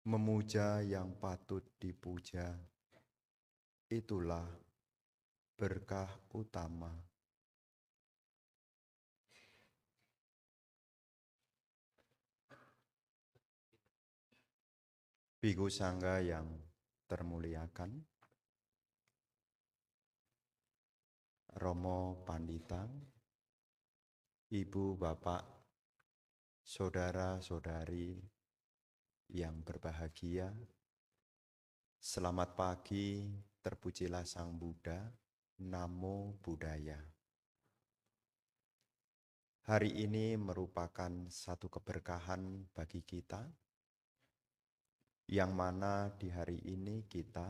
Memuja yang patut dipuja, itulah berkah utama. Bhikkhu Sangga yang termuliakan, Romo Pandita, Ibu Bapak, Saudara-saudari yang berbahagia, selamat pagi, terpujilah Sang Buddha, Namo Buddhaya. Hari ini merupakan satu keberkahan bagi kita, yang mana di hari ini kita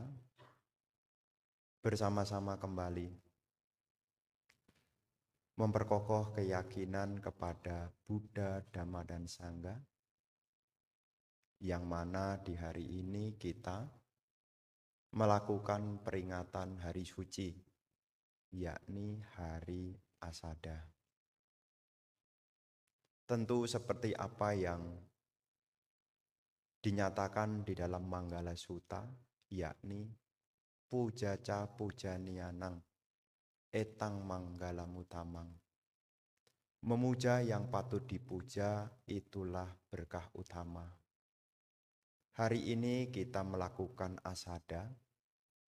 bersama-sama kembali memperkokoh keyakinan kepada Buddha, Dhamma, dan Sangha, yang mana di hari ini kita melakukan peringatan hari suci, yakni hari Asada. Tentu seperti apa yang dinyatakan di dalam Manggala Sutta, yakni pujaca pujanianang etang manggalamutamang. Memuja yang patut dipuja itulah berkah utama. Hari ini kita melakukan Asada,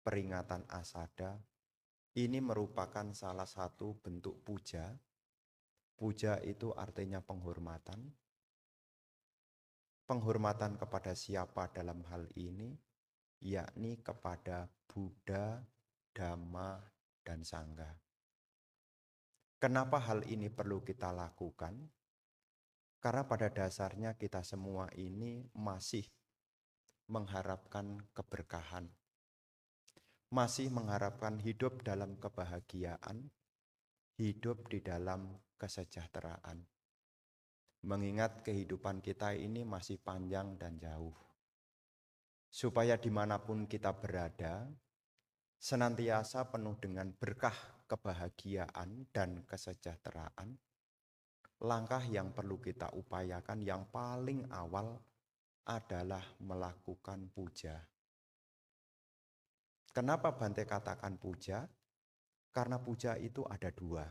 peringatan Asada. Ini merupakan salah satu bentuk puja. Puja itu artinya penghormatan. Penghormatan kepada siapa dalam hal ini? Yakni kepada Buddha, Dhamma, dan Sangha. Kenapa hal ini perlu kita lakukan? Karena pada dasarnya kita semua ini masih mengharapkan keberkahan. Masih mengharapkan hidup dalam kebahagiaan, hidup di dalam kesejahteraan. Mengingat kehidupan kita ini masih panjang dan jauh. Supaya dimanapun kita berada, senantiasa penuh dengan berkah kebahagiaan dan kesejahteraan. Langkah yang perlu kita upayakan yang paling awal adalah melakukan puja. Kenapa Bante katakan puja? Karena puja itu ada dua,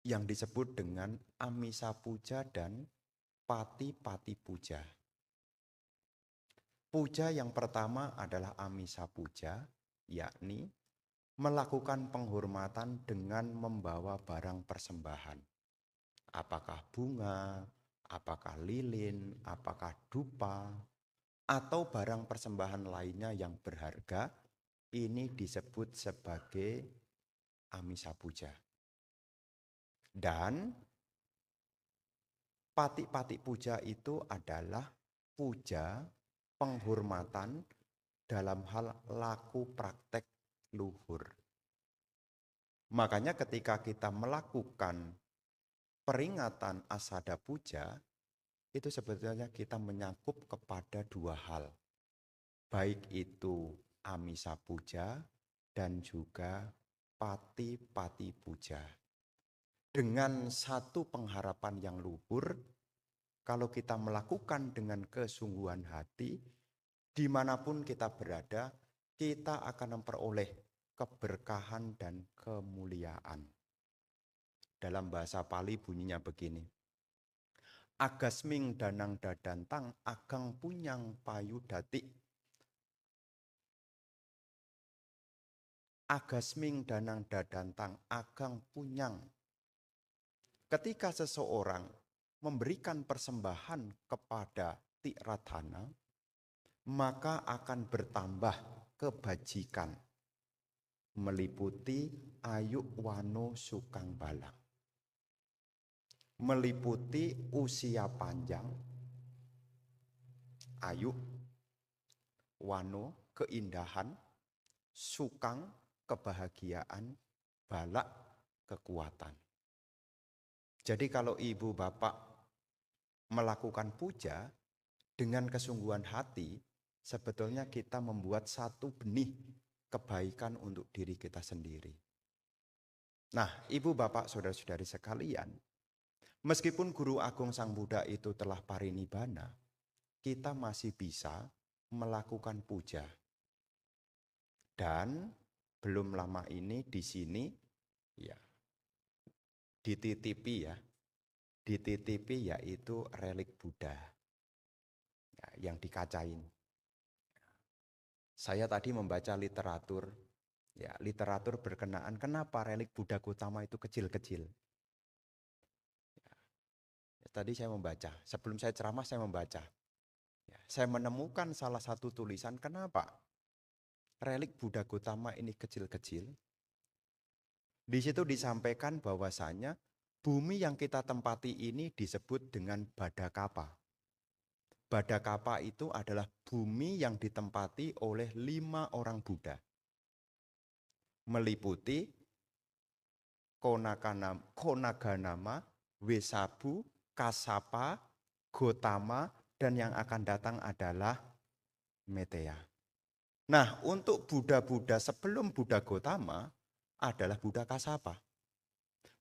yang disebut dengan amisa puja dan pati-pati puja. Puja yang pertama adalah amisa puja, yakni melakukan penghormatan dengan membawa barang persembahan. Apakah bunga, apakah lilin, apakah dupa, atau barang persembahan lainnya yang berharga, ini disebut sebagai amisa puja. Dan pati-pati puja itu adalah puja penghormatan dalam hal laku praktek luhur. Makanya ketika kita melakukan peringatan Asada Puja, itu sebetulnya kita menyakup kepada dua hal. Baik itu amisa puja dan juga pati-pati puja. Dengan satu pengharapan yang luhur, kalau kita melakukan dengan kesungguhan hati, dimanapun kita berada, kita akan memperoleh keberkahan dan kemuliaan. Dalam bahasa Pali bunyinya begini. Agasming danang dadantang agang punyang payu dati. Agasming danang dadantang agang punyang. Ketika seseorang memberikan persembahan kepada Tiradhana, maka akan bertambah kebajikan, meliputi ayu wano sukang balang, meliputi usia panjang, ayu, wano, keindahan, sukang, kebahagiaan, balak, kekuatan. Jadi kalau ibu bapak melakukan puja dengan kesungguhan hati, sebetulnya kita membuat satu benih kebaikan untuk diri kita sendiri. Nah, ibu bapak saudara-saudari sekalian, meskipun Guru Agung Sang Buddha itu telah parinibbana, kita masih bisa melakukan puja. Dan belum lama ini di sini ya dititipi yaitu relik Buddha ya, yang dikacain. Saya tadi membaca literatur berkenaan kenapa relik Buddha Gautama itu kecil-kecil. Ya, tadi saya membaca, sebelum saya ceramah saya membaca. Ya, saya menemukan salah satu tulisan kenapa relik Buddha Gautama ini kecil-kecil. Di situ disampaikan bahwasanya bumi yang kita tempati ini disebut dengan Badakapa. Badakapa itu adalah bumi yang ditempati oleh 5 orang Buddha. Meliputi Konaganama, Wesabu, Kasapa, Gotama, dan yang akan datang adalah Meteya. Nah, untuk Buddha-Buddha sebelum Buddha Gotama adalah Buddha Kasapa.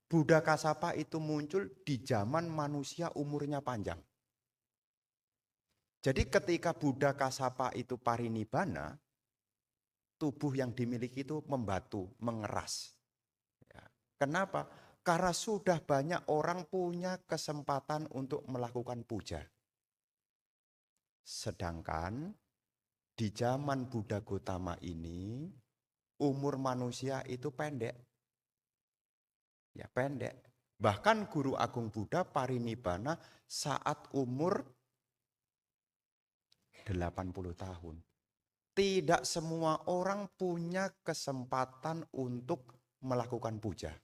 Buddha Kasapa itu muncul di zaman manusia umurnya panjang. Jadi ketika Buddha Kasapa itu parinibbana, tubuh yang dimiliki itu membatu, mengeras. Ya. Kenapa? Karena sudah banyak orang punya kesempatan untuk melakukan puja. Sedangkan di zaman Buddha Gautama ini, umur manusia itu pendek. Ya pendek. Bahkan Guru Agung Buddha parinibbana saat umur 80 tahun. Tidak semua orang punya kesempatan untuk melakukan puja.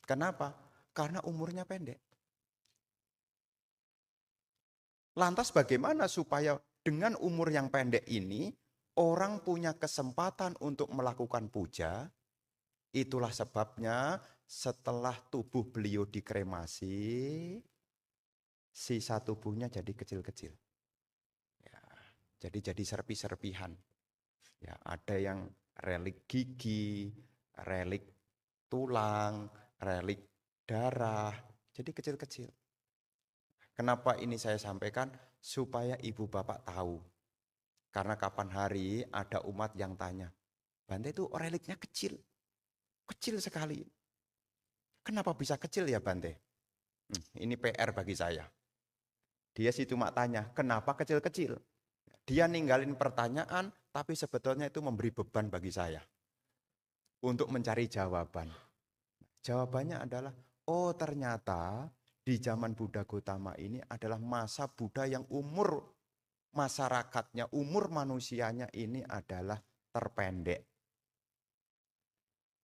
Kenapa? Karena umurnya pendek. Lantas bagaimana supaya dengan umur yang pendek ini orang punya kesempatan untuk melakukan puja? Itulah sebabnya setelah tubuh beliau dikremasi, sisa tubuhnya jadi kecil-kecil. Jadi serpi-serpihan. Ya, ada yang relik gigi, relik tulang, relik darah, jadi kecil-kecil. Kenapa ini saya sampaikan? Supaya ibu bapak tahu. Karena kapan hari ada umat yang tanya, Bante itu reliknya kecil, kecil sekali. Kenapa bisa kecil ya Bante? Ini PR bagi saya. Dia sih cuma tanya, kenapa kecil-kecil? Dia ninggalin pertanyaan, tapi sebetulnya itu memberi beban bagi saya untuk mencari jawaban. Jawabannya adalah, oh ternyata di zaman Buddha Gautama ini adalah masa Buddha yang umur masyarakatnya, umur manusianya ini adalah terpendek.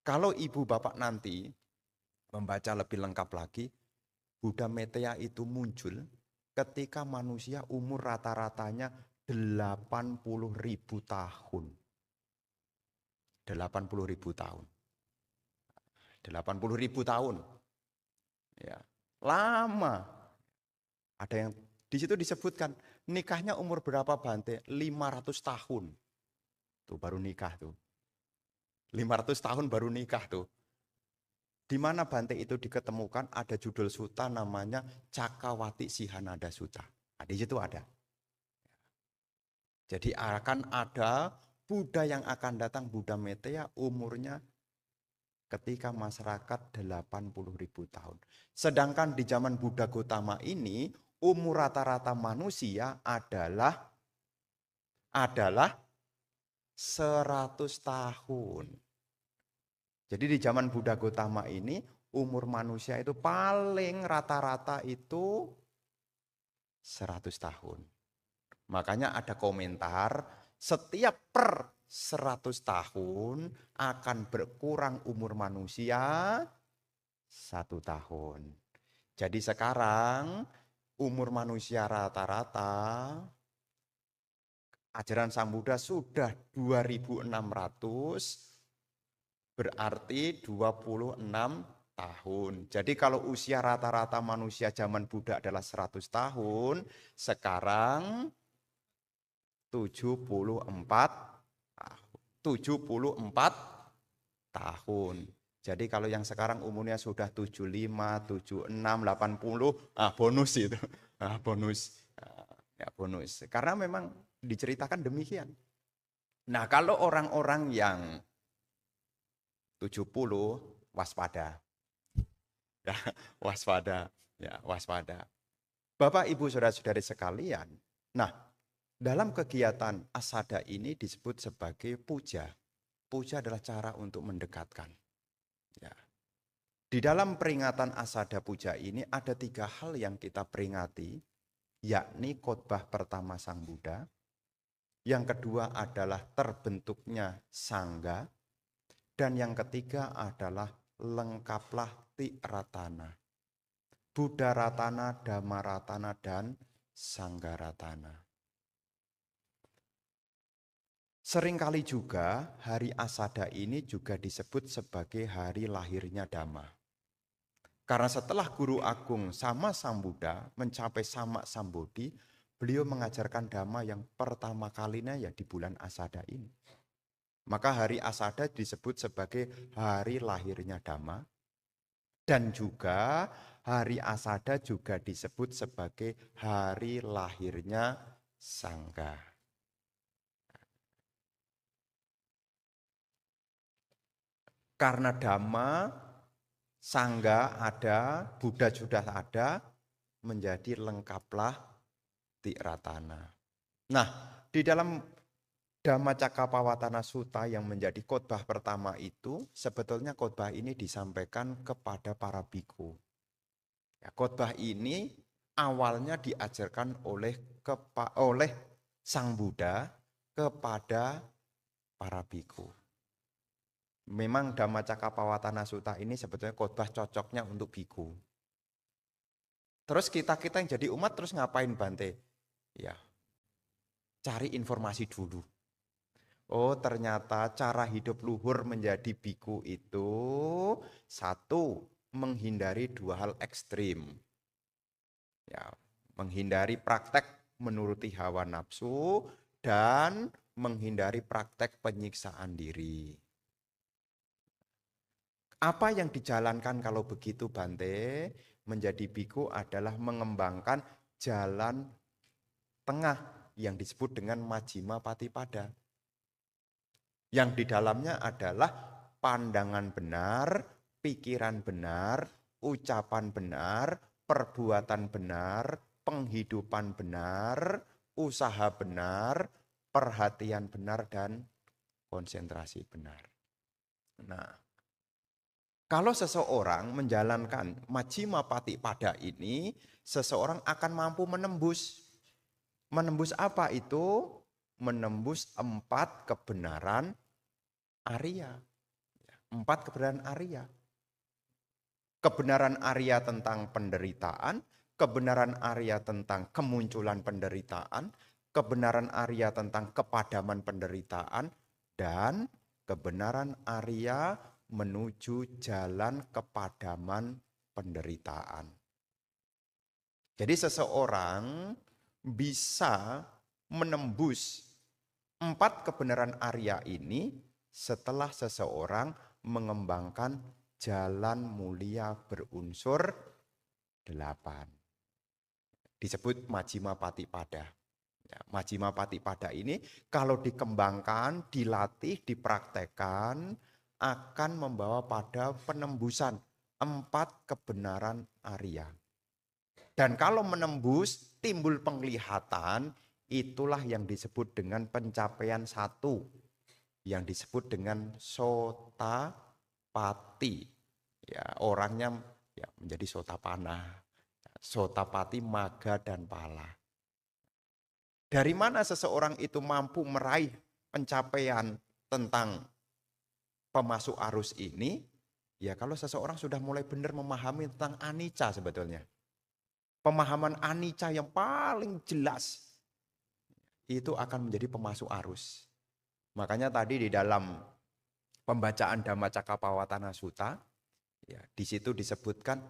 Kalau ibu bapak nanti membaca lebih lengkap lagi, Buddha Meteya itu muncul ketika manusia umur rata-ratanya 80.000 tahun. 80.000 tahun. 80.000 tahun. Ya, lama. Ada yang di situ disebutkan nikahnya umur berapa Bante? 500 tahun. Tuh baru nikah tuh. 500 tahun baru nikah tuh. Di mana Bante itu diketemukan ada judul sutta namanya Cakawati Sihanada Sutta. Nah, di situ ada. Jadi akan ada Buddha yang akan datang, Buddha Meteya, umurnya ketika masyarakat 80.000 tahun. Sedangkan di zaman Buddha Gautama ini, umur rata-rata manusia adalah 100 tahun. Jadi di zaman Buddha Gautama ini, umur manusia itu paling rata-rata itu 100 tahun. Makanya ada komentar, setiap per 100 tahun akan berkurang umur manusia 1 tahun. Jadi sekarang umur manusia rata-rata ajaran Sang Buddha sudah 2600, berarti 26 tahun. Jadi kalau usia rata-rata manusia zaman Buddha adalah 100 tahun, sekarang 74 tahun. Jadi kalau yang sekarang umurnya sudah 75, 76, 80, bonus itu. Bonus. Ya, bonus. Karena memang diceritakan demikian. Nah, kalau orang-orang yang 70 waspada. Ya, waspada. Ya, waspada. Bapak, Ibu, Saudara-saudari sekalian. Nah, dalam kegiatan asada ini disebut sebagai puja. Puja adalah cara untuk mendekatkan. Ya. Di dalam peringatan asada puja ini ada 3 hal yang kita peringati, yakni khotbah pertama Sang Buddha, yang kedua adalah terbentuknya sangga, dan yang ketiga adalah lengkaplah tiratana. Buddha ratana, Dhamma ratana, dan Sangga ratana. Seringkali juga hari asada ini juga disebut sebagai hari lahirnya Dhamma. Karena setelah Guru Agung sama Sang Buddha mencapai Samma Sambodhi, beliau mengajarkan Dhamma yang pertama kalinya ya di bulan asada ini. Maka hari asada disebut sebagai hari lahirnya Dhamma. Dan juga hari asada juga disebut sebagai hari lahirnya Sangga. Karena Dhamma, Sangga ada, Buddha sudah ada, menjadi lengkaplah tiratana. Nah, di dalam Dhammacakkappavattana Sutta yang menjadi khotbah pertama itu, sebetulnya khotbah ini disampaikan kepada para bhikkhu. Ya, khotbah ini awalnya diajarkan oleh Sang Buddha kepada para bhikkhu. Memang Dhammacakkappavattana Sutta ini sebetulnya khotbah cocoknya untuk bhikkhu. Terus kita yang jadi umat terus ngapain, Bante? Ya, cari informasi dulu. Oh, ternyata cara hidup luhur menjadi bhikkhu itu satu, menghindari 2 hal ekstrim. Ya, menghindari praktek menuruti hawa nafsu dan menghindari praktek penyiksaan diri. Apa yang dijalankan kalau begitu, Bante? Menjadi bhikkhu adalah mengembangkan jalan tengah yang disebut dengan Majjhima Patipada. Yang di dalamnya adalah pandangan benar, pikiran benar, ucapan benar, perbuatan benar, penghidupan benar, usaha benar, perhatian benar, dan konsentrasi benar. Nah, kalau seseorang menjalankan Majjhima Patipada ini, seseorang akan mampu menembus. Menembus apa itu? Menembus 4 kebenaran Arya. 4 kebenaran Arya. Kebenaran Arya tentang penderitaan, kebenaran Arya tentang kemunculan penderitaan, kebenaran Arya tentang kepadaman penderitaan, dan kebenaran Arya menuju jalan kepadaman penderitaan. Jadi seseorang bisa menembus 4 kebenaran Arya ini setelah seseorang mengembangkan jalan mulia berunsur 8. Disebut Majjhima Patipada. Ya, Majjhima Patipada ini kalau dikembangkan, dilatih, dipraktekkan akan membawa pada penembusan 4 kebenaran Arya. Dan kalau menembus, timbul penglihatan, itulah yang disebut dengan pencapaian 1. Yang disebut dengan sotapati. Ya, orangnya ya, menjadi sotapana. Sotapati, maga, dan pala. Dari mana seseorang itu mampu meraih pencapaian tentang pemasuk arus ini? Ya kalau seseorang sudah mulai benar memahami tentang anicca sebetulnya. Pemahaman anicca yang paling jelas itu akan menjadi pemasuk arus. Makanya tadi di dalam pembacaan Dhammacakkappavattana Sutta, ya, di situ disebutkan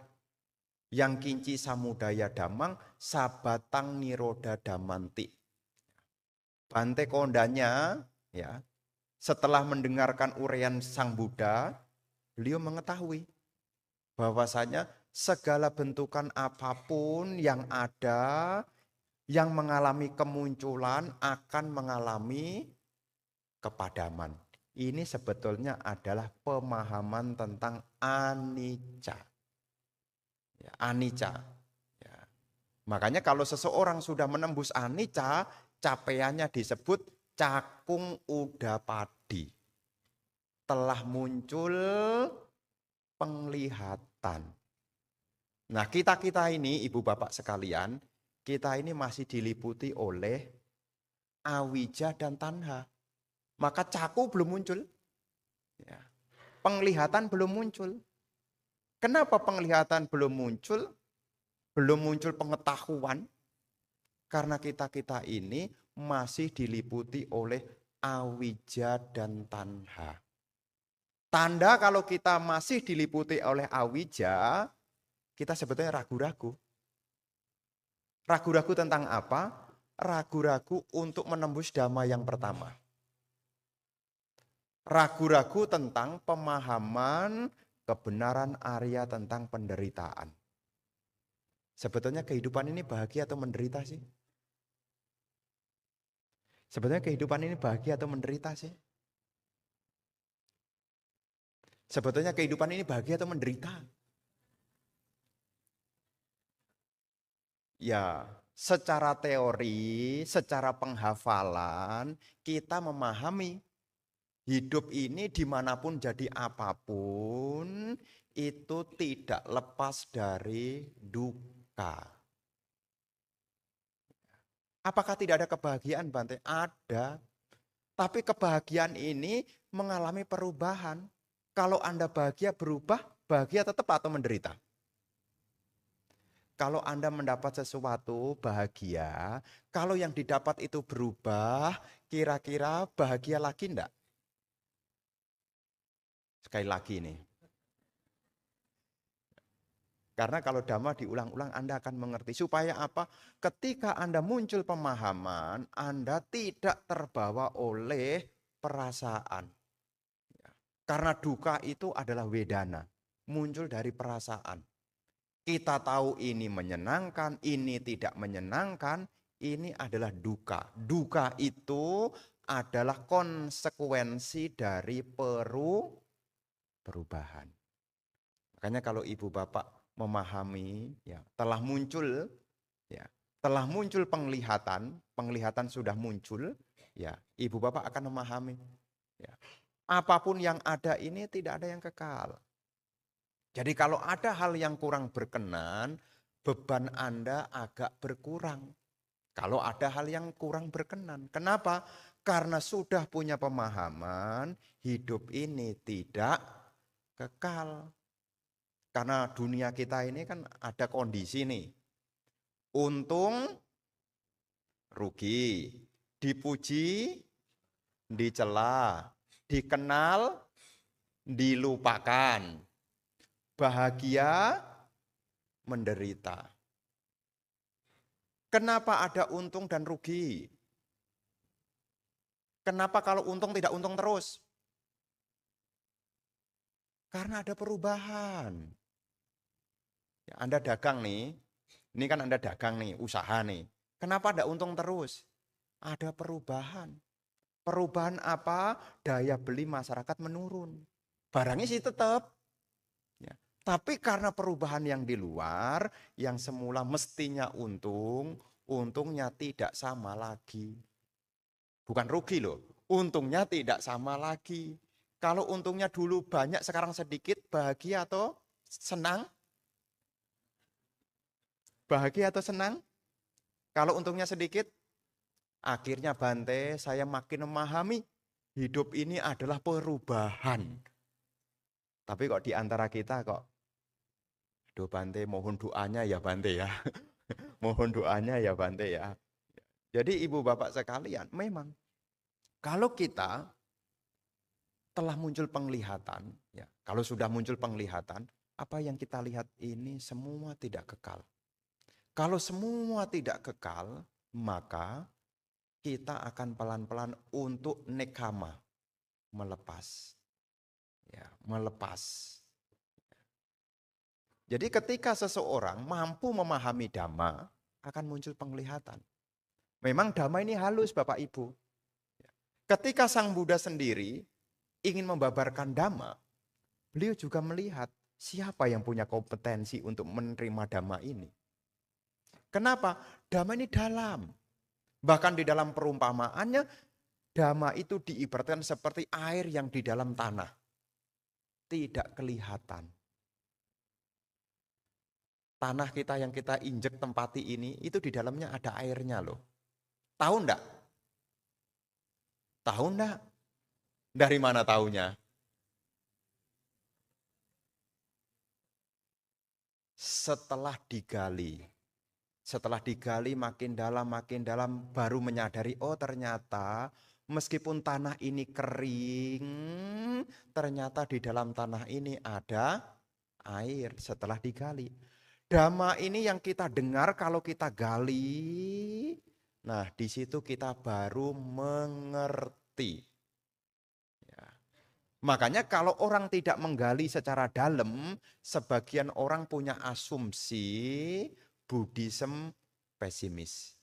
yang kinci samudaya damang sabatang niroda damanti. Bante kondanya, ya, setelah mendengarkan uraian Sang Buddha, beliau mengetahui bahwasanya segala bentukan apapun yang ada Yang mengalami kemunculan akan mengalami kepadaman. Ini sebetulnya adalah pemahaman tentang anicca. Ya, anicca. Ya. Makanya kalau seseorang sudah menembus anicca, capaiannya disebut cakung udapadi. Telah muncul penglihatan. Nah, kita ini, ibu bapak sekalian, kita ini masih diliputi oleh awija dan tanha. Maka caku belum muncul. Ya. Penglihatan belum muncul. Kenapa penglihatan belum muncul? Belum muncul pengetahuan. Karena kita ini masih diliputi oleh awija dan tanha. Tanda kalau kita masih diliputi oleh awija, kita sebetulnya ragu-ragu. Ragu-ragu tentang apa? Ragu-ragu untuk menembus dhamma yang pertama. Ragu-ragu tentang pemahaman kebenaran Arya tentang penderitaan. Sebetulnya kehidupan ini bahagia atau menderita sih? Sebetulnya kehidupan ini bahagia atau menderita sih? Sebetulnya kehidupan ini bahagia atau menderita? Ya, secara teori, secara penghafalan, kita memahami hidup ini dimanapun jadi apapun, itu tidak lepas dari duka. Apakah tidak ada kebahagiaan, Bante? Ada. Tapi kebahagiaan ini mengalami perubahan. Kalau Anda bahagia berubah, bahagia tetap atau menderita? Kalau Anda mendapat sesuatu bahagia, kalau yang didapat itu berubah, kira-kira bahagia lagi enggak? Sekali lagi nih. Karena kalau dhamma diulang-ulang Anda akan mengerti. Supaya apa? Ketika Anda muncul pemahaman, Anda tidak terbawa oleh perasaan. Karena duka itu adalah wedana. Muncul dari perasaan. Kita tahu ini menyenangkan, ini tidak menyenangkan, ini adalah duka. Duka itu adalah konsekuensi dari perubahan. Makanya kalau ibu bapak memahami, ya, telah muncul penglihatan, penglihatan sudah muncul, ya, ibu bapak akan memahami, ya, apapun yang ada ini tidak ada yang kekal. Jadi kalau ada hal yang kurang berkenan, beban Anda agak berkurang. Kalau ada hal yang kurang berkenan. Kenapa? Karena sudah punya pemahaman, hidup ini tidak kekal. Karena dunia kita ini kan ada kondisi nih. Untung, rugi. Dipuji, dicela. Dikenal, dilupakan. Bahagia, menderita. Kenapa ada untung dan rugi? Kenapa kalau untung tidak untung terus? Karena ada perubahan. Ya, Anda dagang nih, ini kan Anda dagang nih, usaha nih. Kenapa ada untung terus? Ada perubahan. Perubahan apa? Daya beli masyarakat menurun. Barangnya sih tetap. Ya. Tapi karena perubahan yang di luar, yang semula mestinya untung, untungnya tidak sama lagi. Bukan rugi loh, untungnya tidak sama lagi. Kalau untungnya dulu banyak, sekarang sedikit, bahagia atau senang? Bahagia atau senang? Kalau untungnya sedikit, akhirnya Bante, saya makin memahami hidup ini adalah perubahan. Tapi kok di antara kita kok, aduh Bante mohon doanya ya Bante ya. Mohon doanya ya Bante ya. Jadi ibu bapak sekalian, memang kalau kita telah muncul penglihatan, ya, kalau sudah muncul penglihatan, apa yang kita lihat ini semua tidak kekal. Kalau semua tidak kekal, maka kita akan pelan-pelan untuk nekama, melepas. Ya, melepas. Jadi ketika seseorang mampu memahami dhamma, akan muncul penglihatan. Memang Dhamma ini halus Bapak Ibu. Ketika Sang Buddha sendiri ingin membabarkan Dhamma, beliau juga melihat siapa yang punya kompetensi untuk menerima Dhamma ini. Kenapa? Dhamma ini dalam. Bahkan di dalam perumpamaannya, Dhamma itu diibaratkan seperti air yang di dalam tanah. Tidak kelihatan. Tanah kita yang kita injek tempati ini, itu di dalamnya ada airnya loh. Tahu enggak? Tahu enggak? Dari mana tahunya? Setelah digali. Setelah digali makin dalam, baru menyadari, oh ternyata meskipun tanah ini kering, ternyata di dalam tanah ini ada air setelah digali. Dhamma ini yang kita dengar kalau kita gali, nah di situ kita baru mengerti. Ya. Makanya kalau orang tidak menggali secara dalam, sebagian orang punya asumsi Buddhism pesimis.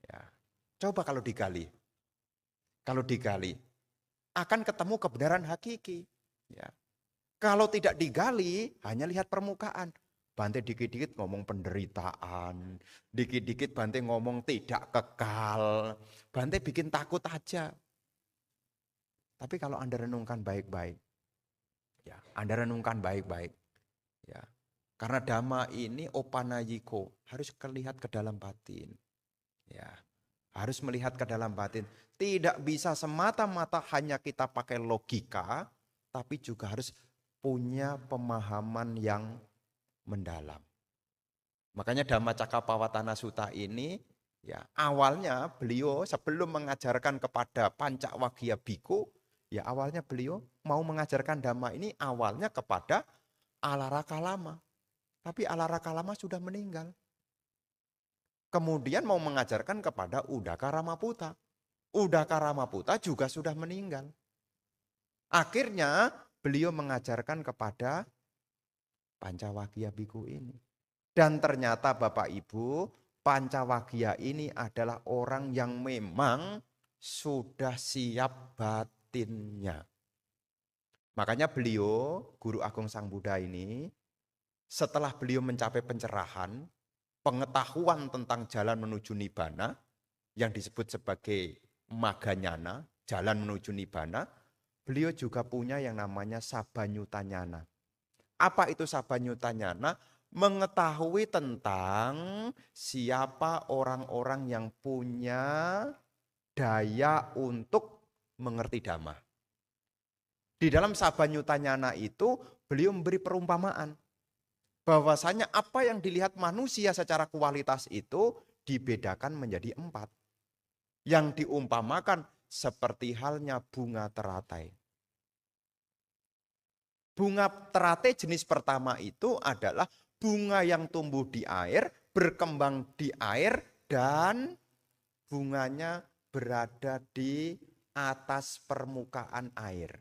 Ya. Coba kalau digali, akan ketemu kebenaran hakiki. Ya. Kalau tidak digali, hanya lihat permukaan. Bante dikit-dikit ngomong penderitaan, dikit-dikit Bante ngomong tidak kekal, Bante bikin takut aja. Tapi kalau Anda renungkan baik-baik, ya, Anda renungkan baik-baik, ya, karena Dhamma ini opanayiko, harus terlihat ke dalam batin, ya, harus melihat ke dalam batin. Tidak bisa semata-mata hanya kita pakai logika, tapi juga harus punya pemahaman yang mendalam. Makanya Dhammacakkappawatana Sutta ini, ya, awalnya beliau sebelum mengajarkan kepada Pancawagya Bhikkhu, ya awalnya beliau mau mengajarkan Dhamma ini awalnya kepada Alarakalama. Tapi Alarakalama sudah meninggal. Kemudian mau mengajarkan kepada Udaka Ramaputa. Udaka Ramaputa juga sudah meninggal. Akhirnya beliau mengajarkan kepada Pancawagya Bhikkhu ini. Dan ternyata Bapak Ibu, Pancawagya ini adalah orang yang memang sudah siap batinnya. Makanya beliau, Guru Agung Sang Buddha ini, setelah beliau mencapai pencerahan, pengetahuan tentang jalan menuju Nibbana, yang disebut sebagai Maganyana, jalan menuju Nibbana, beliau juga punya yang namanya Sabanyutanyana. Apa itu Sabanyutanyana? Mengetahui tentang siapa orang-orang yang punya daya untuk mengerti Dhamma. Di dalam Sabanyutanyana itu beliau memberi perumpamaan. Bahwasanya apa yang dilihat manusia secara kualitas itu dibedakan menjadi 4. Yang diumpamakan seperti halnya bunga teratai. Bunga teratai jenis pertama itu adalah bunga yang tumbuh di air, berkembang di air, dan bunganya berada di atas permukaan air.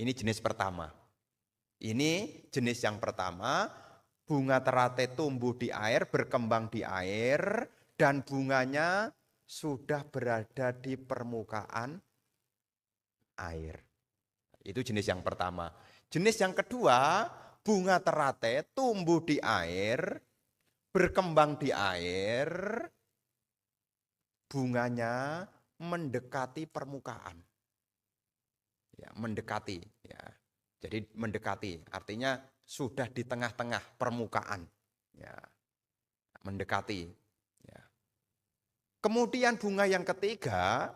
Ini jenis pertama. Ini jenis yang pertama, bunga teratai tumbuh di air, berkembang di air, dan bunganya sudah berada di permukaan air. Itu jenis yang pertama. Jenis yang kedua, bunga teratai tumbuh di air, berkembang di air, bunganya mendekati permukaan. Ya, mendekati. Ya. Jadi mendekati, artinya sudah di tengah-tengah permukaan. Ya. Mendekati. Ya. Kemudian bunga yang ketiga,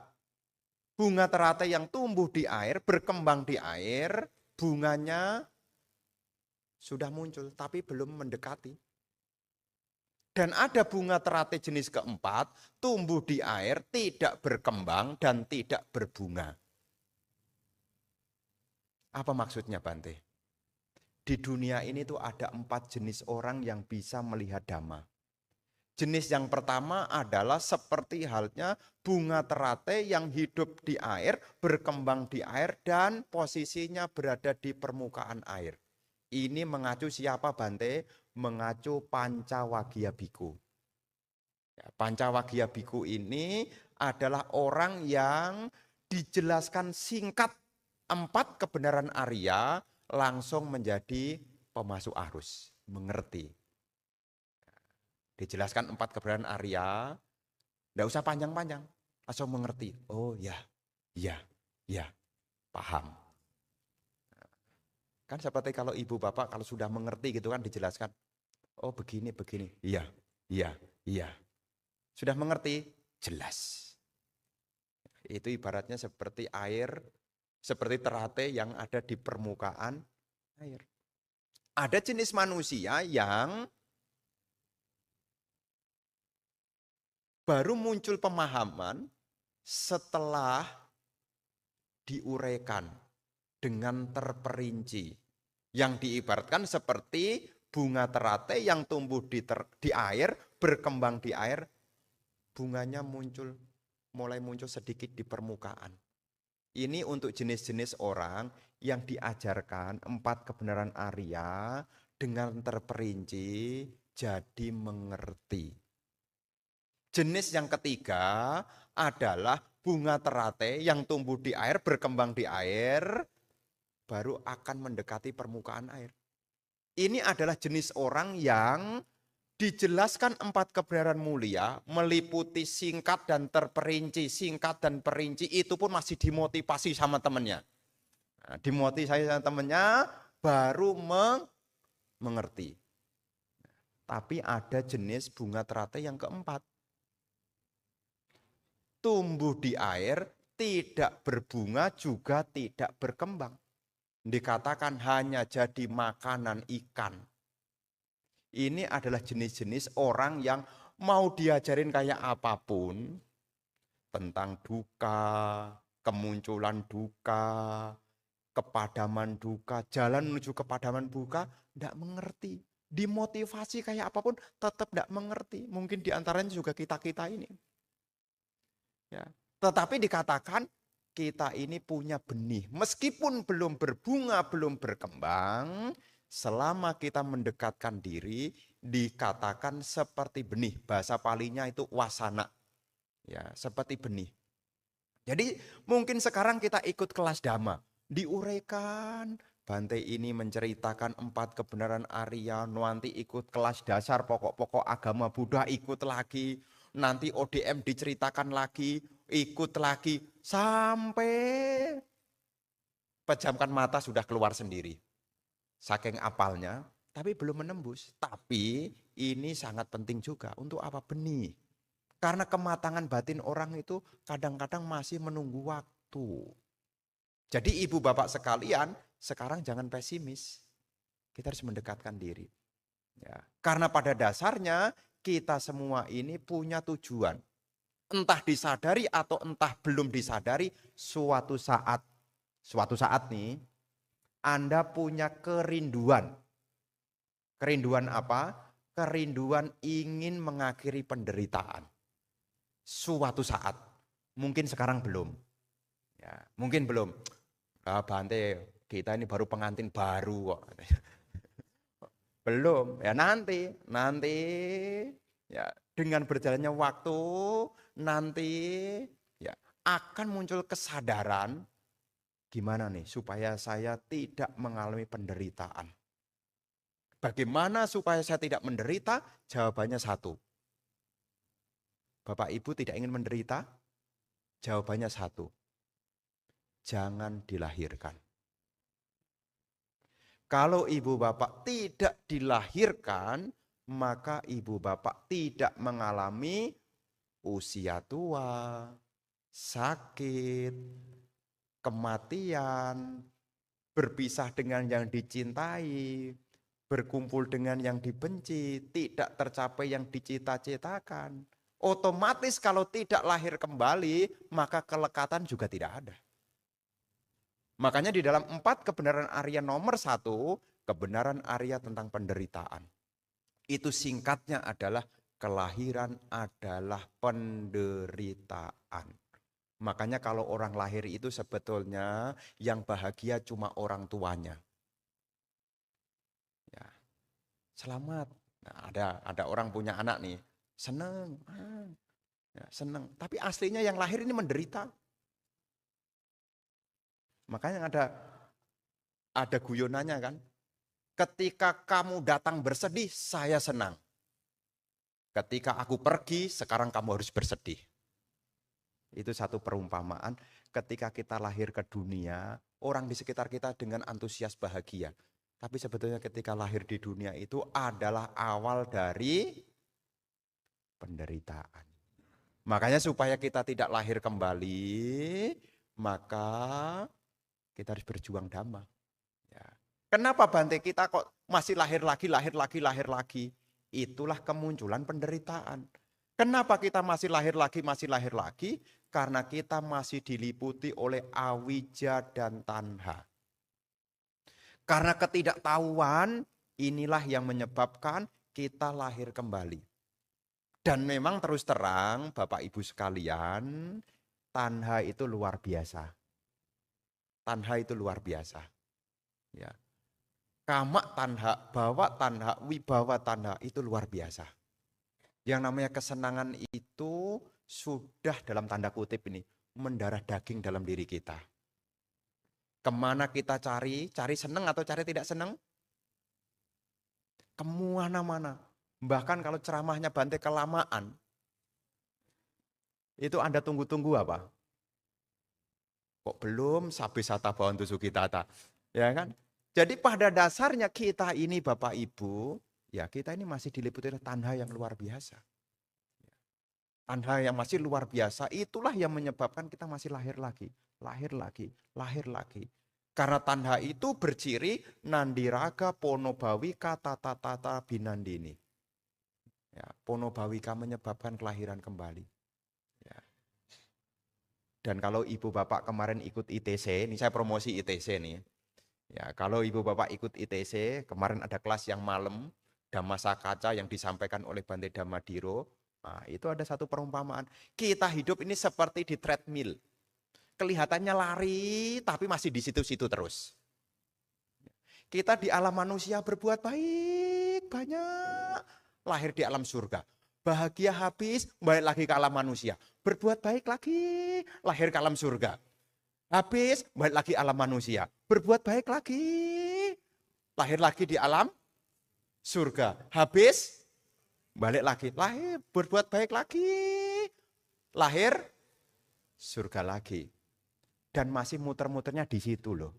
bunga teratai yang tumbuh di air, berkembang di air, bunganya sudah muncul tapi belum mendekati. Dan ada bunga teratai jenis keempat, tumbuh di air, tidak berkembang dan tidak berbunga. Apa maksudnya Bante? Di dunia ini tuh ada 4 jenis orang yang bisa melihat Dhamma. Jenis yang pertama adalah seperti halnya bunga teratai yang hidup di air, berkembang di air, dan posisinya berada di permukaan air. Ini mengacu siapa Bante? Mengacu Pancawagya Bhikkhu. Ya, Pancawagya Bhikkhu ini adalah orang yang dijelaskan singkat 4 kebenaran Arya langsung menjadi pemasuk arus, mengerti. Dijelaskan 4 kebenaran Arya, tidak usah panjang-panjang, langsung mengerti. Oh ya, ya, ya, paham. Kan seperti kalau ibu bapak kalau sudah mengerti gitu kan dijelaskan. Oh begini, begini. Iya, iya, iya. Sudah mengerti? Jelas. Itu ibaratnya seperti air, seperti terate yang ada di permukaan air. Ada jenis manusia yang baru muncul pemahaman setelah diuraikan dengan terperinci. Yang diibaratkan seperti bunga terate yang tumbuh di air, berkembang di air, bunganya mulai muncul sedikit di permukaan. Ini untuk jenis-jenis orang yang diajarkan 4 kebenaran Arya dengan terperinci jadi mengerti. Jenis yang ketiga adalah bunga terate yang tumbuh di air, berkembang di air, baru akan mendekati permukaan air. Ini adalah jenis orang yang dijelaskan 4 kebenaran mulia, meliputi singkat dan terperinci. Singkat dan perinci itu pun masih dimotivasi sama temannya. Nah, dimotivasi sama temannya, baru mengerti. Tapi ada jenis bunga terate yang keempat. Tumbuh di air, tidak berbunga, juga tidak berkembang. Dikatakan hanya jadi makanan ikan. Ini adalah jenis-jenis orang yang mau diajarin kayak apapun tentang duka, kemunculan duka, kepadaman duka, jalan menuju kepadaman duka, tidak mengerti. Dimotivasi kayak apapun tetap tidak mengerti. Mungkin diantaranya juga kita-kita ini. Ya. Tetapi dikatakan kita ini punya benih. Meskipun belum berbunga, belum berkembang, selama kita mendekatkan diri, dikatakan seperti benih. Bahasa palinya itu wasana. Ya, seperti benih. Jadi mungkin sekarang kita ikut kelas Dhamma. Diuraikan, Bante ini menceritakan 4 kebenaran Arya, nanti ikut kelas dasar pokok-pokok agama Buddha, ikut lagi. Nanti ODM diceritakan lagi, ikut lagi. Sampai pejamkan mata sudah keluar sendiri. Saking apalnya, tapi belum menembus. Tapi ini sangat penting juga untuk apa? Benih. Karena kematangan batin orang itu kadang-kadang masih menunggu waktu. Jadi ibu bapak sekalian, sekarang jangan pesimis. Kita harus mendekatkan diri. Ya. Karena pada dasarnya kita semua ini punya tujuan. Entah disadari atau entah belum disadari, suatu saat nih, Anda punya kerinduan. Kerinduan apa? Kerinduan ingin mengakhiri penderitaan. Suatu saat, mungkin sekarang belum. Ya, mungkin belum. Bante, kita ini baru pengantin baru kok. Belum, ya nanti ya dengan berjalannya waktu nanti ya akan muncul kesadaran gimana nih supaya saya tidak mengalami penderitaan. Bagaimana supaya saya tidak menderita? Jawabannya satu. Bapak Ibu tidak ingin menderita? Jawabannya satu. Jangan dilahirkan. Kalau ibu bapak tidak dilahirkan, maka ibu bapak tidak mengalami usia tua, sakit, kematian, berpisah dengan yang dicintai, berkumpul dengan yang dibenci, tidak tercapai yang dicita-citakan. Otomatis kalau tidak lahir kembali, maka kelekatan juga tidak ada. Makanya di dalam 4 kebenaran Arya nomor 1, kebenaran Arya tentang penderitaan. Itu singkatnya adalah kelahiran adalah penderitaan. Makanya kalau orang lahir itu sebetulnya yang bahagia cuma orang tuanya. Ya. Selamat. Nah, ada orang punya anak nih, Seneng. Ya, seneng. Tapi aslinya yang lahir ini menderita. Makanya ada guyonannya kan. Ketika kamu datang bersedih, saya senang. Ketika aku pergi, sekarang kamu harus bersedih. Itu satu perumpamaan. Ketika kita lahir ke dunia, orang di sekitar kita dengan antusias bahagia. Tapi sebetulnya ketika lahir di dunia itu adalah awal dari penderitaan. Makanya supaya kita tidak lahir kembali, maka kita harus berjuang dhamma. Ya. Kenapa Bante kita kok masih lahir lagi, lahir lagi, lahir lagi? Itulah kemunculan penderitaan. Kenapa kita masih lahir lagi, masih lahir lagi? Karena kita masih diliputi oleh awija dan tanha. Karena ketidaktahuan, inilah yang menyebabkan kita lahir kembali. Dan memang terus terang, Bapak Ibu sekalian, tanha itu luar biasa. Tanha itu luar biasa. Ya. Kama tanha, bawa tanha, wibawa tanha itu luar biasa. Yang namanya kesenangan itu sudah dalam tanda kutip ini, mendarah daging dalam diri kita. Kemana kita cari senang atau cari tidak senang? Kemana-mana. Bahkan kalau ceramahnya Bante kelamaan, itu Anda tunggu-tunggu apa? Kok belum sabisata bawantu sukitata? Ya kan? Jadi pada dasarnya kita ini Bapak Ibu, ya kita ini masih diliputi oleh tanha yang luar biasa. Tanha yang masih luar biasa, itulah yang menyebabkan kita masih lahir lagi, lahir lagi, lahir lagi. Karena tanha itu berciri nandiraga ponobawika tata tata binandini. Ya, ponobawika menyebabkan kelahiran kembali. Ya. Dan kalau ibu bapak kemarin ikut ITC, ini saya promosi ITC nih. Ya, kalau ibu bapak ikut ITC, kemarin ada kelas yang malam, Dhammasa Kaca yang disampaikan oleh Bante Dhammadhiro. Nah, itu ada satu perumpamaan. Kita hidup ini seperti di treadmill. Kelihatannya lari, tapi masih di situ-situ terus. Kita di alam manusia berbuat baik, banyak. Lahir di alam surga. Bahagia habis, balik lagi ke alam manusia. Berbuat baik lagi, lahir ke alam surga. Habis, balik lagi alam manusia. Berbuat baik lagi, lahir lagi di alam surga. Habis, balik lagi. Lahir, berbuat baik lagi. Lahir, surga lagi. Dan masih muter-muternya di situ loh.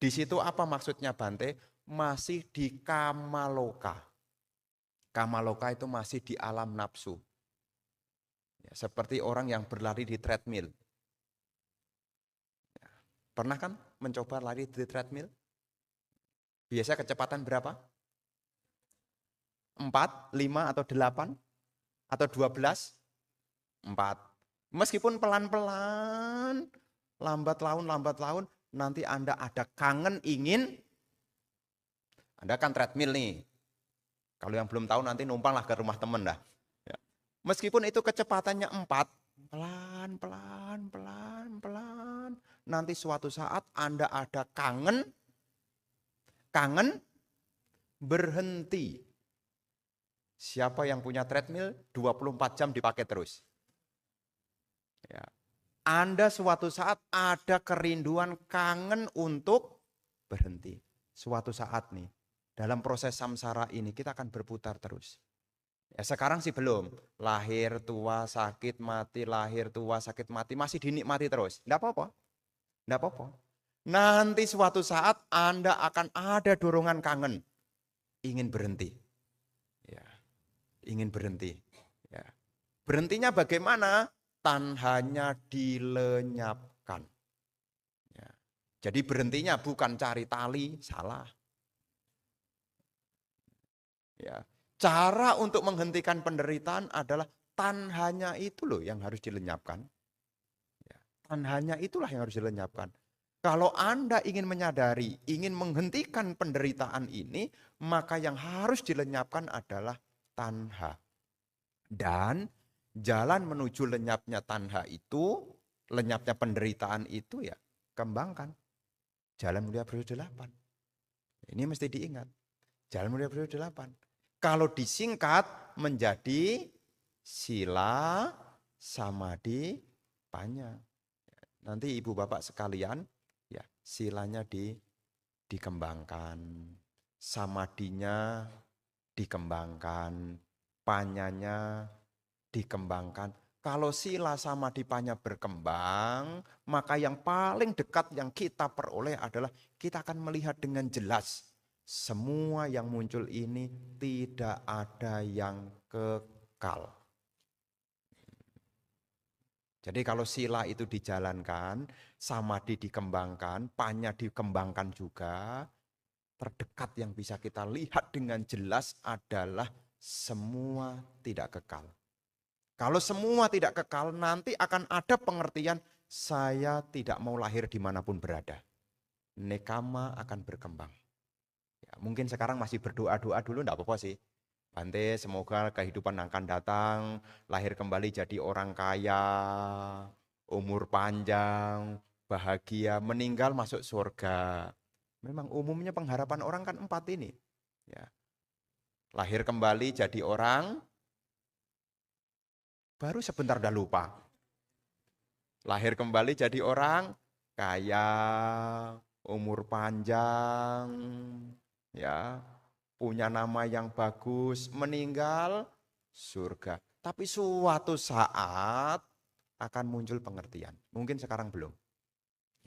Di situ apa maksudnya Bante? Masih di kamaloka. Kamaloka itu masih di alam nafsu. Ya, seperti orang yang berlari di treadmill. Ya, pernah kan mencoba lari di treadmill? Biasa kecepatan berapa? 4, 5, atau 8? Atau 12? 4. Meskipun pelan-pelan, lambat laun, nanti Anda ada kangen ingin, Anda kan treadmill nih. Kalau yang belum tahu nanti numpanglah ke rumah temen dah. Ya. Meskipun itu kecepatannya 4, pelan, nanti suatu saat Anda ada kangen berhenti. Siapa yang punya treadmill 24 jam dipakai terus. Ya. Anda suatu saat ada kerinduan kangen untuk berhenti. Suatu saat nih, dalam proses samsara ini kita akan berputar terus. Ya, sekarang sih belum. Lahir, tua, sakit, mati, lahir, tua, sakit, mati. Masih dinikmati terus. Tidak apa-apa. Tidak apa-apa. Nanti suatu saat Anda akan ada dorongan kangen. Ingin berhenti. Ya, ingin berhenti. Ya. Berhentinya bagaimana? Tanhanya dilenyapkan. Ya. Jadi berhentinya bukan cari tali, salah. Ya. Cara untuk menghentikan penderitaan adalah tanhanya itu loh yang harus dilenyapkan. Ya. Tanhanya itulah yang harus dilenyapkan. Kalau Anda ingin menyadari, ingin menghentikan penderitaan ini, maka yang harus dilenyapkan adalah tanha. Dan jalan menuju lenyapnya tanha itu, lenyapnya penderitaan itu ya kembangkan. Jalan mulia periode 8. Ini mesti diingat. Jalan mulia periode 8. Kalau disingkat menjadi sila, samadhi, panya. Nanti ibu bapak sekalian, ya silanya dikembangkan, samadhinya dikembangkan, panyanya dikembangkan. Kalau sila sama dipanya berkembang, maka yang paling dekat yang kita peroleh adalah kita akan melihat dengan jelas. Semua yang muncul ini tidak ada yang kekal. Jadi kalau sila itu dijalankan, samadhi dikembangkan, panya dikembangkan juga, terdekat yang bisa kita lihat dengan jelas adalah semua tidak kekal. Kalau semua tidak kekal, nanti akan ada pengertian saya tidak mau lahir dimanapun berada. Nekama akan berkembang. Ya, mungkin sekarang masih berdoa-doa dulu, enggak apa-apa sih. Bante, semoga kehidupan akan datang, lahir kembali jadi orang kaya, umur panjang, bahagia, meninggal masuk surga. Memang umumnya pengharapan orang kan 4 ini. Ya. Lahir kembali jadi orang, baru sebentar udah lupa. Lahir kembali jadi orang kaya, umur panjang, ya, punya nama yang bagus, meninggal surga. Tapi suatu saat akan muncul pengertian. Mungkin sekarang belum.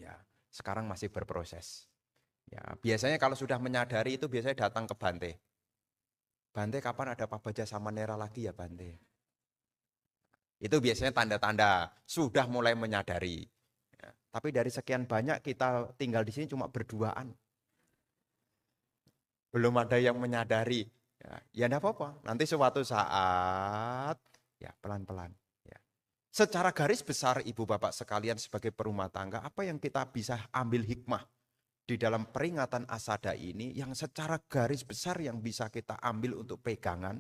Ya, sekarang masih berproses. Ya, biasanya kalau sudah menyadari itu biasanya datang ke Bante. Bante, kapan ada Pak Baja sama Nera lagi ya Bante? Itu biasanya tanda-tanda sudah mulai menyadari. Ya, tapi dari sekian banyak kita tinggal di sini cuma berduaan. Belum ada yang menyadari. Ya enggak apa-apa. Nanti suatu saat ya pelan-pelan. Ya. Secara garis besar ibu bapak sekalian sebagai perumah tangga, apa yang kita bisa ambil hikmah di dalam peringatan Asada ini, yang secara garis besar yang bisa kita ambil untuk pegangan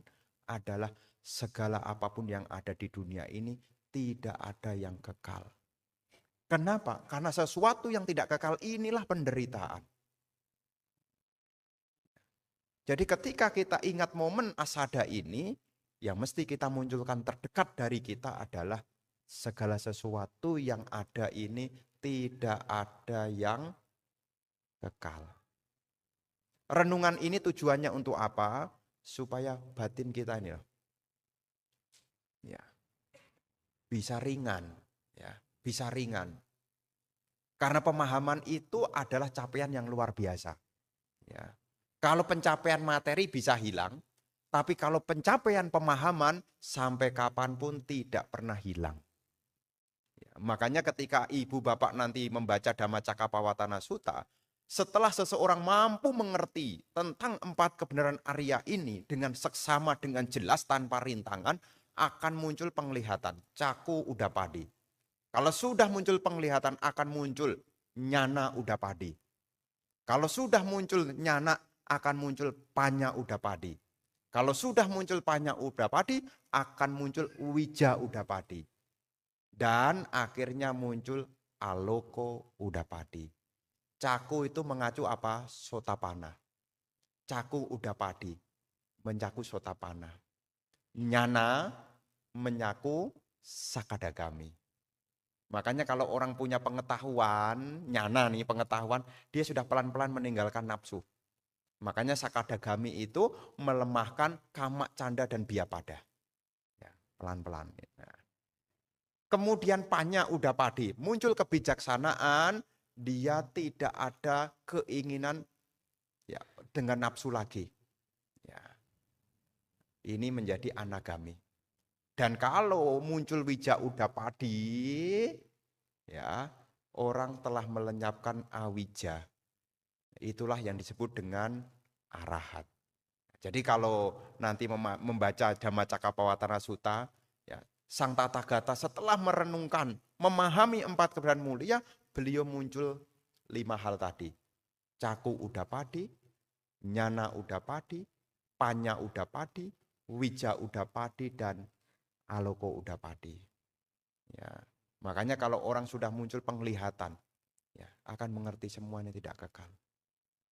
adalah segala apapun yang ada di dunia ini tidak ada yang kekal. Kenapa? Karena sesuatu yang tidak kekal inilah penderitaan. Jadi ketika kita ingat momen Asada ini, yang mesti kita munculkan terdekat dari kita adalah segala sesuatu yang ada ini tidak ada yang kekal. Renungan ini tujuannya untuk apa? Supaya batin kita ini ya, bisa ringan, ya, bisa ringan. Karena pemahaman itu adalah capaian yang luar biasa. Ya. Kalau pencapaian materi bisa hilang, tapi kalau pencapaian pemahaman sampai kapanpun tidak pernah hilang. Ya, makanya ketika ibu bapak nanti membaca Dhammacakkappavattana Sutta, setelah seseorang mampu mengerti tentang 4 kebenaran Arya ini dengan seksama, dengan jelas tanpa rintangan, akan muncul penglihatan, caku udapadi. Kalau sudah muncul penglihatan akan muncul nyana udapadi. Kalau sudah muncul nyana akan muncul panya udapadi. Kalau sudah muncul panya udapadi akan muncul wija udapadi. Dan akhirnya muncul aloko udapadi. Caku itu mengacu apa? Sotapana. Caku udapadi mencaku sotapana. Nyana menyaku sakadagami. Makanya kalau orang punya pengetahuan, nyana nih pengetahuan, dia sudah pelan-pelan meninggalkan nafsu. Makanya sakadagami itu melemahkan kama, canda, dan biapada. Ya, pelan-pelan. Nah. Kemudian panya udapadi, muncul kebijaksanaan, dia tidak ada keinginan ya, dengan nafsu lagi. Ya. Ini menjadi anagami. Dan kalau muncul wija udapadi, ya, orang telah melenyapkan awija. Itulah yang disebut dengan arahat. Jadi kalau nanti membaca Dhammacakkappavattana Sutta, ya, Sang Tathagata setelah merenungkan, memahami 4 kebenaran mulia, beliau muncul 5 hal tadi. Caku udapadi, nyana udapadi, panya udapadi, wija udapadi, dan aloko udapadi. Ya, makanya kalau orang sudah muncul penglihatan, ya, akan mengerti semuanya tidak kekal.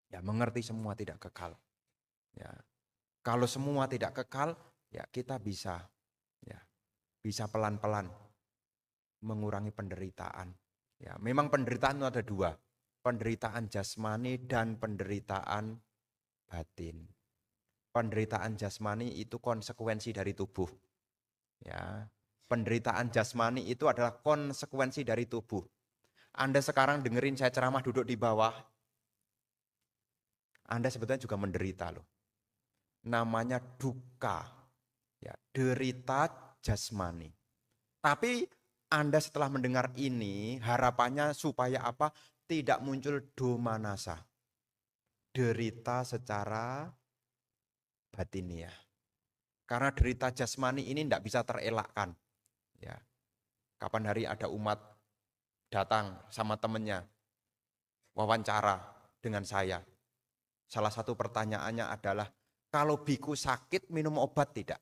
Ya, mengerti semua tidak kekal. Ya. Kalau semua tidak kekal, ya kita bisa pelan-pelan mengurangi penderitaan. Ya, memang penderitaan itu ada dua, penderitaan jasmani dan penderitaan batin. Penderitaan jasmani itu konsekuensi dari tubuh. Ya, penderitaan jasmani itu adalah konsekuensi dari tubuh. Anda sekarang dengerin saya ceramah duduk di bawah, Anda sebetulnya juga menderita loh. Namanya duka, ya, derita jasmani. Tapi Anda setelah mendengar ini, harapannya supaya apa? Tidak muncul domanasa, derita secara batiniah. Karena derita jasmani ini tidak bisa terelakkan. Ya, kapan hari ada umat datang sama temennya, wawancara dengan saya. Salah satu pertanyaannya adalah, kalau biku sakit minum obat tidak?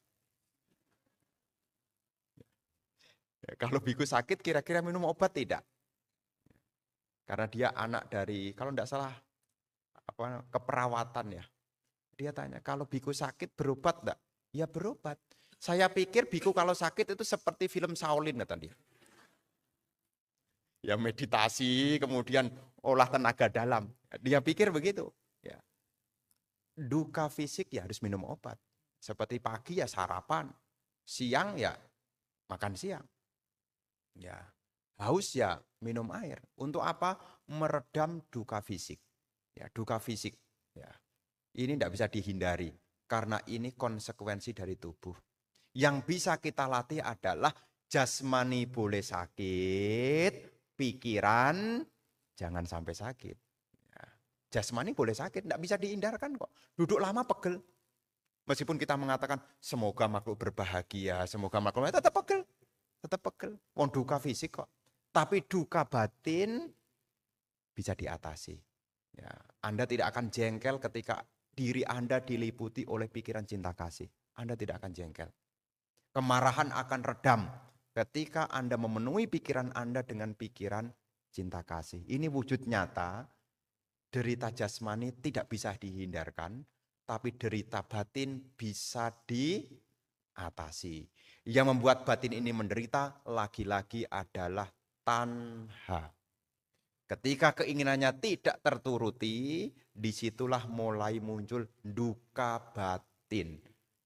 Ya, kalau biku sakit kira-kira minum obat tidak? Karena dia anak dari, kalau tidak salah, keperawatan ya. Dia tanya, kalau biku sakit berobat enggak? Ya berobat. Saya pikir biku kalau sakit itu seperti film Shaolin kata dia. Ya meditasi, kemudian olah tenaga dalam. Dia pikir begitu. Ya. Duka fisik ya harus minum obat. Seperti pagi ya sarapan, siang ya makan siang. Ya, haus ya minum air. Untuk apa? Meredam duka fisik. Ya, duka fisik. Ya. Ini tidak bisa dihindari karena ini konsekuensi dari tubuh. Yang bisa kita latih adalah jasmani boleh sakit, pikiran jangan sampai sakit. Ya. Jasmani boleh sakit, tidak bisa dihindarkan kok. Duduk lama pegel. Meskipun kita mengatakan semoga makhluk berbahagia, semoga makhluk tetap pegel. Tetap pegel. Wong duka fisik kok. Tapi duka batin bisa diatasi. Ya, Anda tidak akan jengkel ketika diri Anda diliputi oleh pikiran cinta kasih. Anda tidak akan jengkel. Kemarahan akan redam ketika Anda memenuhi pikiran Anda dengan pikiran cinta kasih. Ini wujud nyata, derita jasmani tidak bisa dihindarkan, tapi derita batin bisa diatasi. Yang membuat batin ini menderita lagi-lagi adalah tanha. Ketika keinginannya tidak terturuti, disitulah mulai muncul duka batin.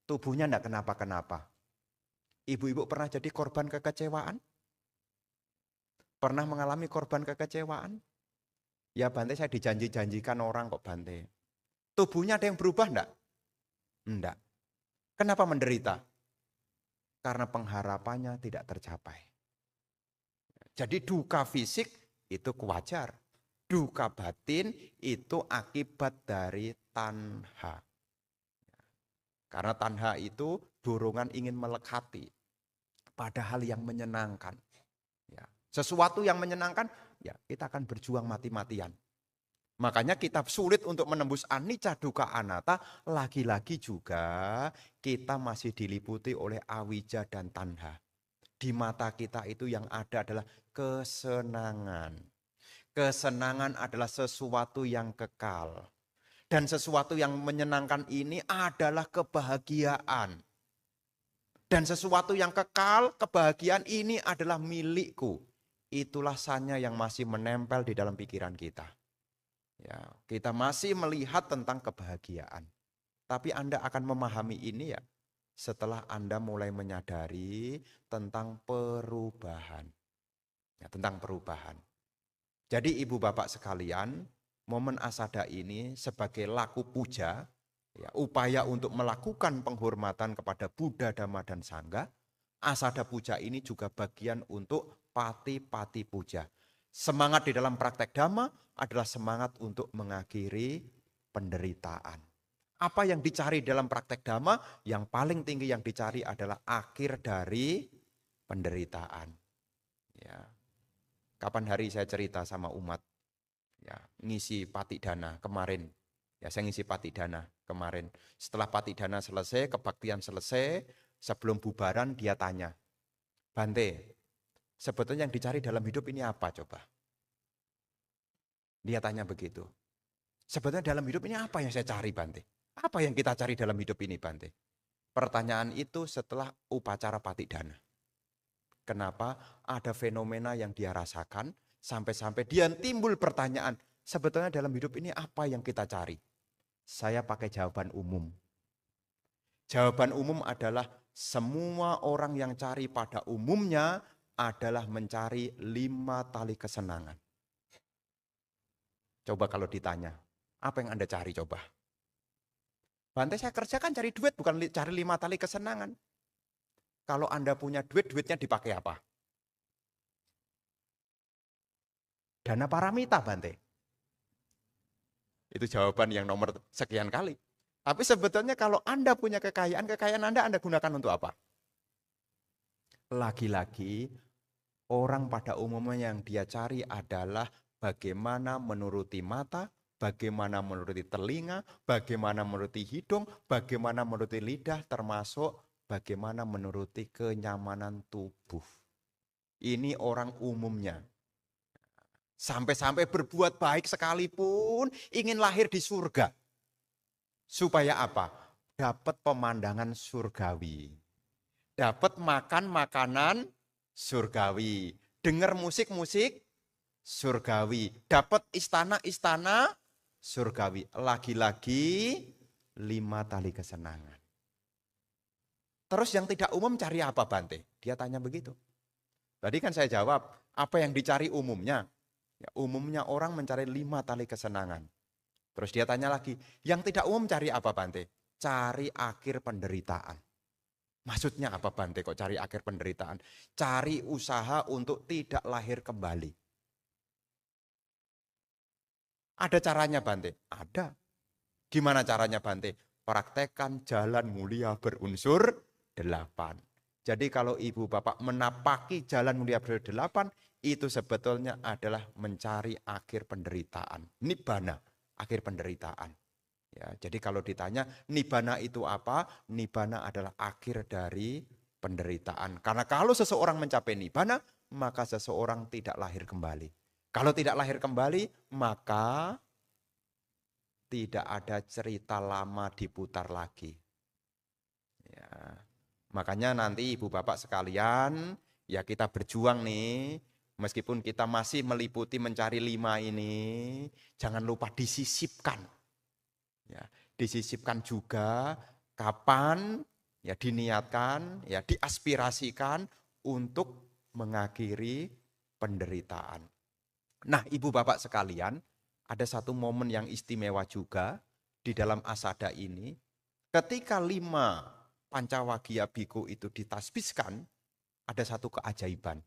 Tubuhnya tidak kenapa-kenapa. Ibu-ibu pernah jadi korban kekecewaan? Pernah mengalami korban kekecewaan? Ya Bante, saya dijanji-janjikan orang kok Bante. Tubuhnya ada yang berubah enggak? Enggak. Kenapa menderita? Karena pengharapannya tidak tercapai. Jadi duka fisik itu wajar. Duka batin itu akibat dari tanha. Karena tanha itu dorongan ingin melekati pada hal yang menyenangkan. Ya. Sesuatu yang menyenangkan, ya kita akan berjuang mati-matian. Makanya kita sulit untuk menembus anicca dukkha anatta, lagi-lagi juga kita masih diliputi oleh awija dan tanha. Di mata kita itu yang ada adalah kesenangan. Kesenangan adalah sesuatu yang kekal. Dan sesuatu yang menyenangkan ini adalah kebahagiaan. Dan sesuatu yang kekal, kebahagiaan ini adalah milikku. Itulah sanya yang masih menempel di dalam pikiran kita. Ya, kita masih melihat tentang kebahagiaan. Tapi Anda akan memahami ini ya setelah Anda mulai menyadari tentang perubahan. Ya, tentang perubahan. Jadi ibu bapak sekalian, momen asada ini sebagai laku puja, ya, upaya untuk melakukan penghormatan kepada Buddha, Dhamma, dan Sangha. Asada puja ini juga bagian untuk pati-pati puja. Semangat di dalam praktek Dhamma adalah semangat untuk mengakhiri penderitaan. Apa yang dicari dalam praktek Dhamma? Yang paling tinggi yang dicari adalah akhir dari penderitaan. Ya. Kapan hari saya cerita sama umat, ya, ngisi patidana kemarin. Ya, saya ngisi patidana kemarin. Setelah patidana selesai, kebaktian selesai, sebelum bubaran dia tanya, Bante, sebetulnya yang dicari dalam hidup ini apa coba? Dia tanya begitu. Sebetulnya dalam hidup ini apa yang saya cari Bante? Apa yang kita cari dalam hidup ini, Bante? Pertanyaan itu setelah upacara patidana. Kenapa ada fenomena yang dia rasakan, sampai-sampai dia timbul pertanyaan, sebetulnya dalam hidup ini apa yang kita cari? Saya pakai jawaban umum. Jawaban umum adalah semua orang yang cari pada umumnya adalah mencari 5 tali kesenangan. Coba kalau ditanya, apa yang Anda cari coba? Bante, saya kerja kan cari duit, bukan cari 5 tali kesenangan. Kalau Anda punya duit, duitnya dipakai apa? Dana paramita, Bante. Itu jawaban yang nomor sekian kali. Tapi sebetulnya kalau Anda punya kekayaan, kekayaan Anda gunakan untuk apa? Lagi-lagi, orang pada umumnya yang dia cari adalah bagaimana menuruti mata, bagaimana menuruti telinga, bagaimana menuruti hidung, bagaimana menuruti lidah, termasuk bagaimana menuruti kenyamanan tubuh. Ini orang umumnya. Sampai-sampai berbuat baik sekalipun ingin lahir di surga. Supaya apa? Dapat pemandangan surgawi. Dapat makan makanan surgawi. Dengar musik-musik surgawi. Dapat istana-istana surgawi. Lagi-lagi 5 tali kesenangan. Terus yang tidak umum cari apa, Bante? Dia tanya begitu. Tadi kan saya jawab, apa yang dicari umumnya? Ya, umumnya orang mencari 5 tali kesenangan. Terus dia tanya lagi, yang tidak umum cari apa, Bante? Cari akhir penderitaan. Maksudnya apa, Bante, kok cari akhir penderitaan? Cari usaha untuk tidak lahir kembali. Ada caranya, Bante? Ada. Gimana caranya, Bante? Praktekkan jalan mulia berunsur 8. Jadi kalau ibu bapak menapaki jalan mulia berunsur 8, itu sebetulnya adalah mencari akhir penderitaan. Nibbana, akhir penderitaan. Ya, jadi kalau ditanya nibbana itu apa? Nibbana adalah akhir dari penderitaan. Karena kalau seseorang mencapai nibbana, maka seseorang tidak lahir kembali. Kalau tidak lahir kembali, maka tidak ada cerita lama diputar lagi. Ya, makanya nanti ibu bapak sekalian, ya kita berjuang nih. Meskipun kita masih meliputi mencari 5 ini, jangan lupa disisipkan. Ya, disisipkan juga kapan ya diniatkan, ya diaspirasikan untuk mengakhiri penderitaan. Nah, ibu bapak sekalian, ada satu momen yang istimewa juga di dalam asada ini. Ketika 5 Pancawagya Bhikkhu itu ditasbiskan, ada satu keajaiban.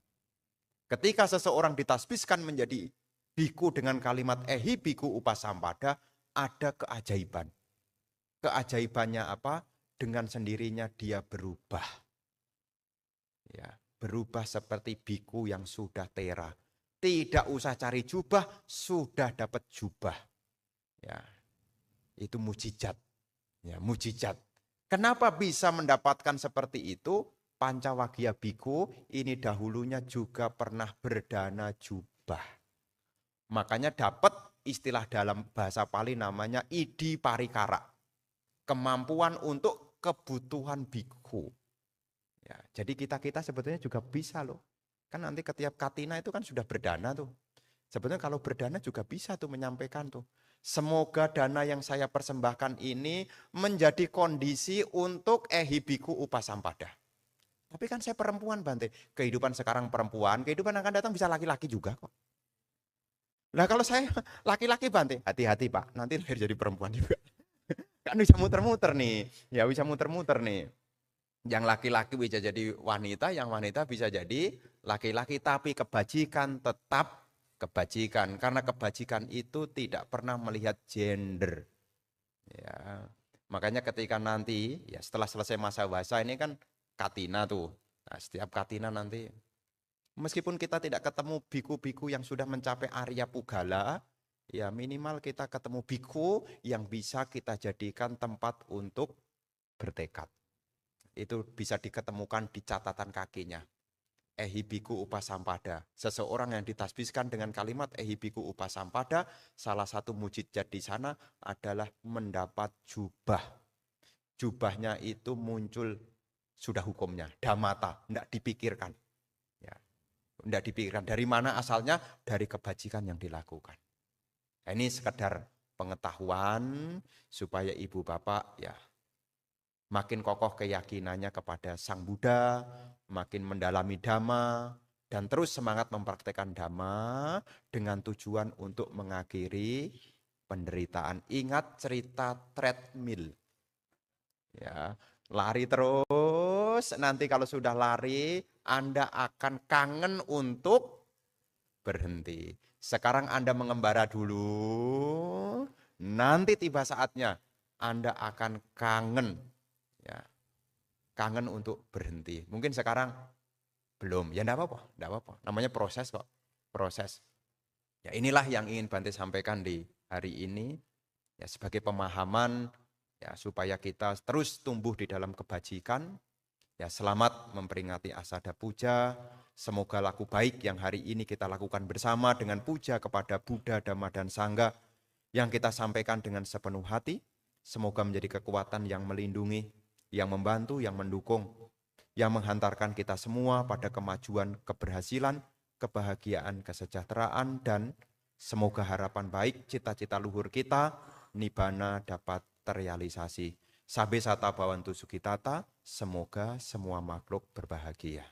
Ketika seseorang ditasbiskan menjadi bhikkhu dengan kalimat ehi bhikkhu upasampada, ada keajaiban. Keajaibannya apa? Dengan sendirinya dia berubah. Ya, berubah seperti bhikkhu yang sudah tera. Tidak usah cari jubah, sudah dapat jubah. Ya, itu mujizat. Ya, mujizat. Kenapa bisa mendapatkan seperti itu? Pancawagya Bhikkhu ini dahulunya juga pernah berdana jubah. Makanya dapat istilah dalam bahasa Pali namanya idi parikara. Kemampuan untuk kebutuhan bhikkhu. Ya, jadi kita sebetulnya juga bisa loh. Kan nanti ketiap katina itu kan sudah berdana tuh. Sebetulnya kalau berdana juga bisa tuh menyampaikan tuh. Semoga dana yang saya persembahkan ini menjadi kondisi untuk ehi bhikkhu upasampada. Tapi kan saya perempuan, Bante. Kehidupan sekarang perempuan, kehidupan akan datang bisa laki-laki juga kok. Nah kalau saya laki-laki, Bante, hati-hati Pak, nanti lahir jadi perempuan juga. Kan bisa muter-muter nih, ya bisa muter-muter nih. Yang laki-laki bisa jadi wanita, yang wanita bisa jadi laki-laki. Tapi kebajikan tetap kebajikan. Karena kebajikan itu tidak pernah melihat gender. Ya, makanya ketika nanti, ya setelah selesai masa wasa ini kan katina tuh. Nah, setiap katina nanti, meskipun kita tidak ketemu biku-biku yang sudah mencapai Arya Pugala, ya minimal kita ketemu biku yang bisa kita jadikan tempat untuk bertekad. Itu bisa diketemukan di catatan kakinya. Ehibiku upasampada. Seseorang yang ditasbihkan dengan kalimat ehibiku upasampada, salah satu mujizat di sana adalah mendapat jubah. Jubahnya itu muncul sudah hukumnya, damata, tidak dipikirkan. Ya, tidak dipikirkan. Dari mana asalnya? Dari kebajikan yang dilakukan. Nah, ini sekedar pengetahuan supaya ibu bapak ya makin kokoh keyakinannya kepada Sang Buddha, makin mendalami Dhamma, dan terus semangat mempraktekkan Dhamma dengan tujuan untuk mengakhiri penderitaan. Ingat cerita treadmill. Ya, lari terus, nanti kalau sudah lari, Anda akan kangen untuk berhenti. Sekarang Anda mengembara dulu, nanti tiba saatnya Anda akan kangen. Ya, kangen untuk berhenti. Mungkin sekarang belum, ya enggak apa-apa, enggak apa-apa. Namanya proses kok, proses. Ya inilah yang ingin Bante sampaikan di hari ini, ya sebagai pemahaman, ya supaya kita terus tumbuh di dalam kebajikan. Ya selamat memperingati Asada Puja. Semoga laku baik yang hari ini kita lakukan bersama dengan puja kepada Buddha, Dhamma, dan Sangha yang kita sampaikan dengan sepenuh hati. Semoga menjadi kekuatan yang melindungi, yang membantu, yang mendukung, yang menghantarkan kita semua pada kemajuan, keberhasilan, kebahagiaan, kesejahteraan, dan semoga harapan baik, cita-cita luhur kita, nibbana dapat terrealisasi. Sabe sata bawantu sukitata, semoga semua makhluk berbahagia.